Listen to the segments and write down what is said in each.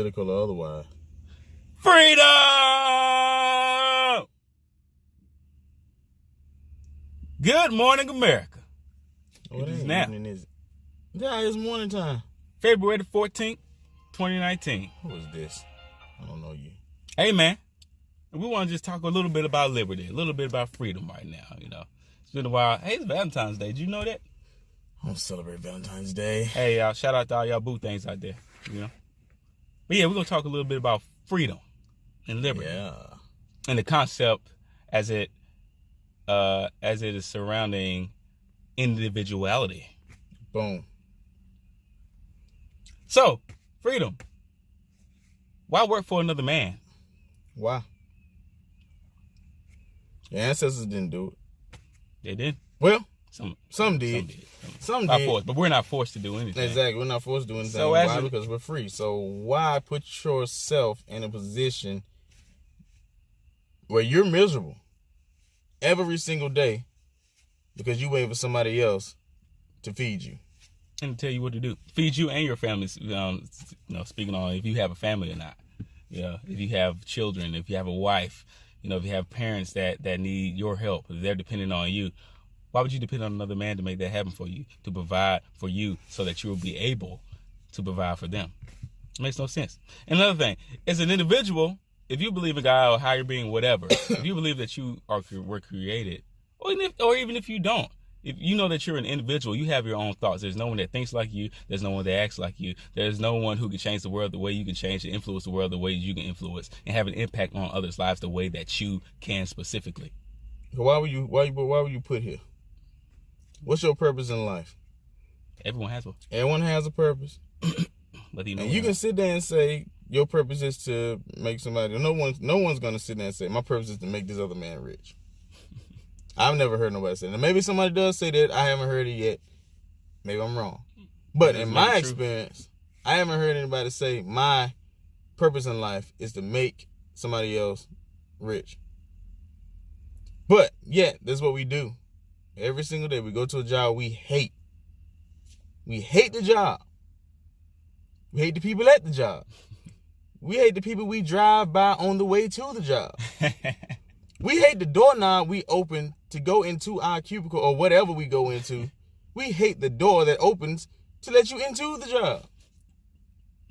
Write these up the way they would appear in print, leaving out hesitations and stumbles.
political or otherwise. Freedom! Good morning, America. What is ain't now. evening, is it? Yeah, it's morning time. February the 14th, 2019. Who is this? I don't know you. Hey, man. We want to just talk a little bit about liberty, a little bit about freedom right now, It's been a while. Hey, it's Valentine's Day. Did you know that? I don't celebrate Valentine's Day. Hey, y'all, shout out to all y'all boo things out there, But yeah, we're going to talk a little bit about freedom and liberty. Yeah. And the concept as it is surrounding individuality. Boom. So, freedom. Why work for another man? Why? Your ancestors didn't do it. They did. Well, Some did. Some By did. force, but we're not forced to do anything. Exactly. We're not forced to do anything. So why? Because we're free. So why put yourself in a position where you're miserable every single day because you wait for somebody else to feed you? And tell you what to do. Feed you and your family, speaking on if you have a family or not. If you have children, if you have a wife, if you have parents that need your help, if they're depending on you, why would you depend on another man to make that happen for you, to provide for you so that you will be able to provide for them? It makes no sense. Another thing, as an individual, if you believe in God or higher being, whatever, if you believe that you were created, or even if you don't, if you know that you're an individual, you have your own thoughts. There's no one that thinks like you. There's no one that acts like you. There's no one who can change the world the way you can change and influence the world the way you can influence and have an impact on others' lives the way that you can specifically. Why were you put here? What's your purpose in life? Everyone has one. Everyone has a purpose. But and you can sit there and say your purpose is to make somebody. No one's gonna sit there and say my purpose is to make this other man rich. I've never heard nobody say that. Maybe somebody does say that. I haven't heard it yet. Maybe I'm wrong. But in my experience, I haven't heard anybody say my purpose in life is to make somebody else rich. But yet, that's what we do. Every single day we go to a job we hate. We hate the job. We hate the people at the job. We hate the people we drive by on the way to the job. We hate the doorknob we open to go into our cubicle or whatever we go into. We hate the door that opens to let you into the job.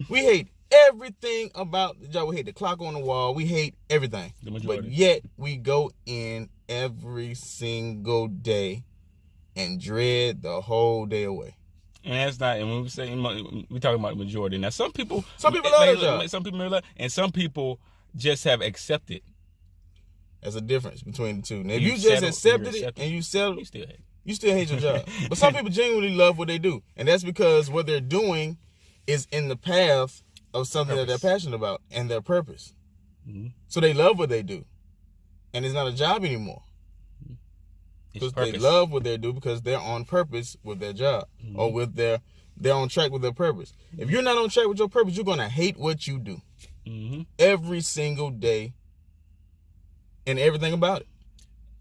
We hate everything about the job. We hate the clock on the wall. We hate everything. But yet we go in every single day and dread the whole day away. And that's not, and when we talking about the majority. Now, some people love their job. Some people love, and some people just have accepted. There's a difference between the two. Now, if you just accepted it and you still hate your job. But some people genuinely love what they do. And that's because what they're doing is in the path of something that they're passionate about and their purpose. Mm-hmm. So they love what they do. And it's not a job anymore. Because they love what they do because they're on purpose with their job. Mm-hmm. Or with they're on track with their purpose. If you're not on track with your purpose, you're going to hate what you do. Mm-hmm. Every single day. And everything about it.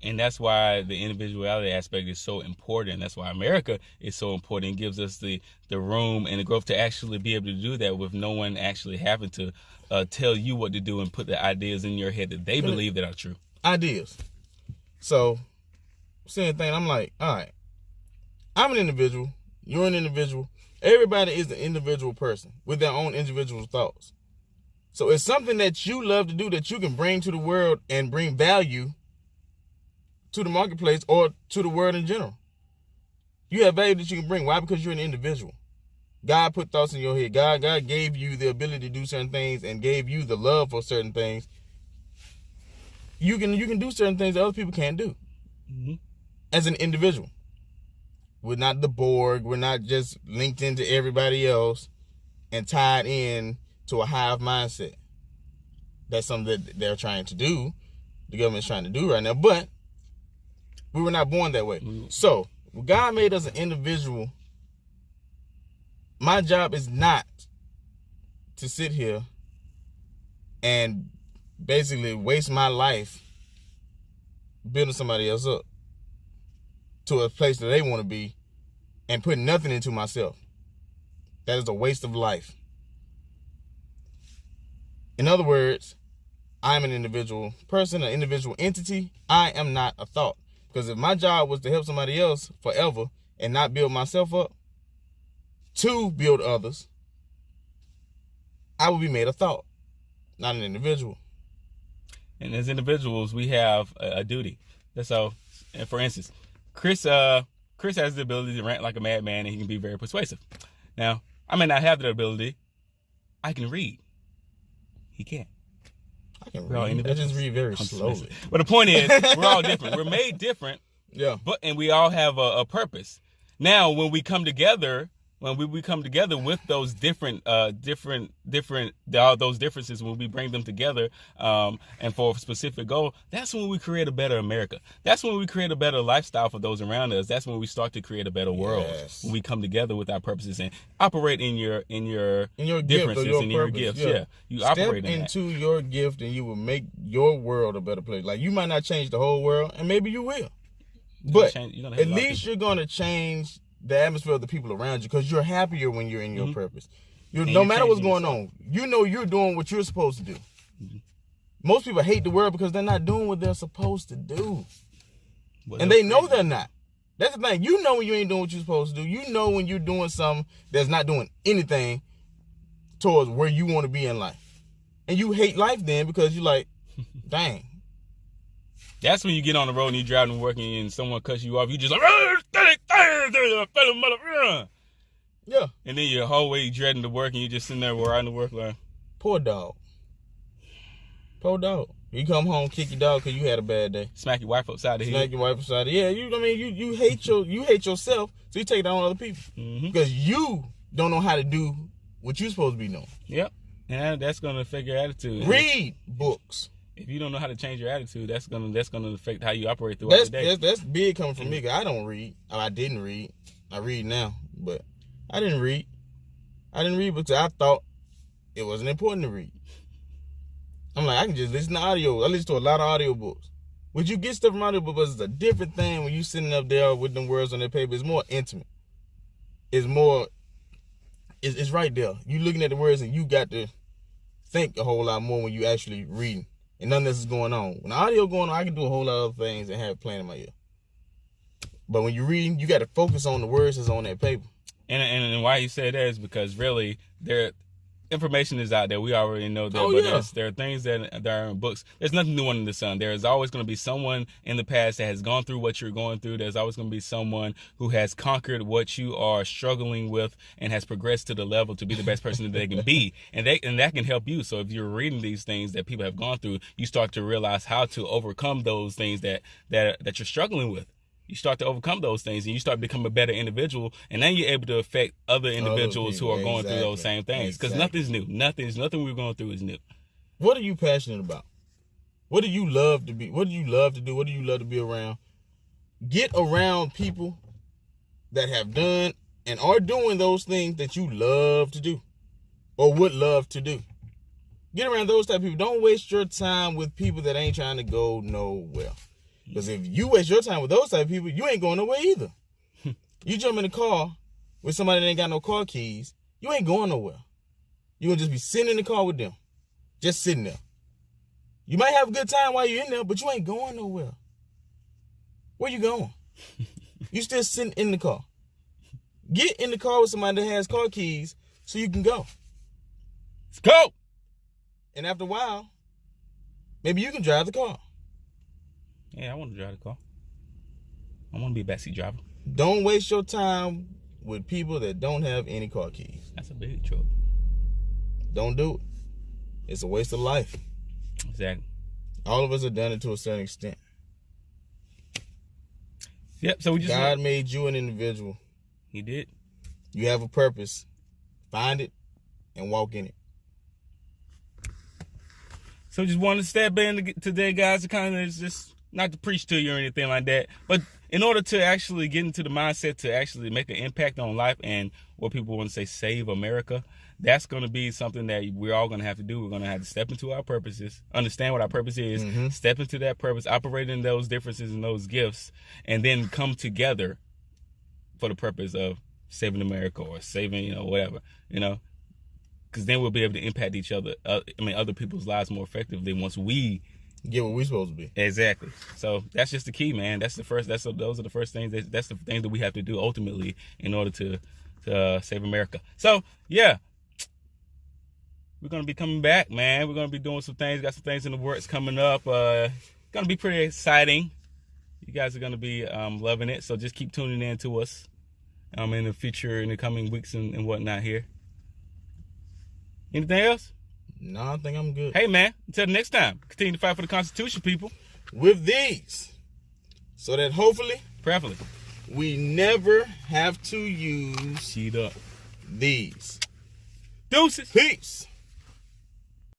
And that's why the individuality aspect is so important. That's why America is so important. It gives us the room and the growth to actually be able to do that with no one actually having to tell you what to do and put the ideas in your head that they believe that are true. Ideas. So, same thing. I'm like, all right, I'm an individual. You're an individual. Everybody is an individual person with their own individual thoughts. So it's something that you love to do that you can bring to the world and bring value to the marketplace or to the world in general. You have value that you can bring. Why? Because you're an individual. God put thoughts in your head. God gave you the ability to do certain things and gave you the love for certain things. You can do certain things that other people can't do. Mm-hmm. As an individual. We're not the Borg. We're not just linked into everybody else and tied in to a hive mindset. That's something that they're trying to do. The government's trying to do right now. But we were not born that way. So, when God made us an individual, my job is not to sit here and basically waste my life building somebody else up to a place that they want to be and putting nothing into myself. That is a waste of life. In other words, I'm an individual person, an individual entity. I am not a thought. Because if my job was to help somebody else forever and not build myself up to build others, I would be made a thought, not an individual. And as individuals, we have a duty. So, and for instance, Chris has the ability to rant like a madman, and he can be very persuasive. Now, I may not have that ability. I can read. He can't. I can read. I just read very slowly. But the point is, we're all different. We're made different. Yeah. And we all have a purpose. Now, when we come together, with those those differences, when we bring them together, and for a specific goal, that's when we create a better America. That's when we create a better lifestyle for those around us. That's when we start to create a better world. Yes. When we come together with our purposes and operate in your differences, gift, in your gifts. Yeah. You Step operate in into your gift, and you will make your world a better place. Like, you might not change the whole world, and maybe you will, but at least you're gonna change the atmosphere of the people around you, because you're happier when you're in your purpose. No matter what's going on, you know you're doing what you're supposed to do. Mm-hmm. Most people hate the world because they're not doing what they're supposed to do. And they know they're not. That's the thing. You know when you ain't doing what you're supposed to do. You know when you're doing something that's not doing anything towards where you want to be in life. And you hate life then, because you're like, dang. That's when you get on the road and you're driving and working and someone cuts you off. You just like, yeah. And then your whole way dreading to work, and you're just sitting there riding the work line. Poor dog. You come home, kick your dog because you had a bad day. Smack your wife upside the head. Smack your wife upside the head. Yeah, you hate yourself, so you take it out on other people. Mm-hmm. Because you don't know how to do what you're supposed to be doing. Yep. And that's gonna affect your attitude. Read books. If you don't know how to change your attitude, that's gonna affect how you operate throughout the day. That's big coming from me, because I don't read. I didn't read. I read now, but I didn't read. I didn't read because I thought it wasn't important to read. I'm like, I can just listen to audio. I listen to a lot of audio books. When you get stuff from audio books, it's a different thing when you sitting up there with them words on that paper. It's more intimate. It's right there. You looking at the words, and you got to think a whole lot more when you actually reading. And none of this is going on. When the audio going on, I can do a whole lot of other things and have it playing in my ear. But when you're reading, you got to focus on the words that's on that paper. And why you say that is because really, information is out there. We already know that. There are things that are in books. There's nothing new under the sun. There is always going to be someone in the past that has gone through what you're going through. There's always going to be someone who has conquered what you are struggling with and has progressed to the level to be the best person that they can be. And that can help you. So if you're reading these things that people have gone through, you start to realize how to overcome those things that you're struggling with. You start to overcome those things, and you start becoming a better individual, and then you're able to affect other individuals who are going through those same things. Because nothing's new. Nothing we're going through is new. What are you passionate about? What do you love to be? What do you love to do? What do you love to be around? Get around people that have done and are doing those things that you love to do or would love to do. Get around those type of people. Don't waste your time with people that ain't trying to go nowhere. Because if you waste your time with those type of people, you ain't going nowhere either. You jump in the car with somebody that ain't got no car keys, you ain't going nowhere. You're going to just be sitting in the car with them. Just sitting there. You might have a good time while you're in there, but you ain't going nowhere. Where you going? You still sitting in the car. Get in the car with somebody that has car keys so you can go. Let's go! And after a while, maybe you can drive the car. Yeah, I want to drive the car. I want to be a backseat driver. Don't waste your time with people that don't have any car keys. That's a big truck. Don't do it. It's a waste of life. Exactly. All of us have done it to a certain extent. Yep, so we just... God made you an individual. He did. You have a purpose. Find it and walk in it. So just wanted to step in today, guys, to kind of just... not to preach to you or anything like that, but in order to actually get into the mindset to actually make an impact on life and what people want to say, save America, that's going to be something that we're all going to have to do. We're going to have to step into our purposes, understand what our purpose is, step into that purpose, operate in those differences and those gifts, and then come together for the purpose of saving America or saving, whatever, because then we'll be able to impact each other. Other people's lives more effectively once we get what we supposed to be. Exactly. So that's just the key, man. Those are the first things. That's the things that we have to do ultimately in order to save America. So yeah, we're gonna be coming back, man. We're gonna be doing some things. Got some things in the works coming up. Gonna be pretty exciting. You guys are gonna be loving it. So just keep tuning in to us in the future, in the coming weeks and whatnot here. Anything else? No, I think I'm good. Hey, man, until the next time, continue to fight for the Constitution, people. With these, so that hopefully, prayerfully, we never have to use Sheet up these. Deuces. Peace.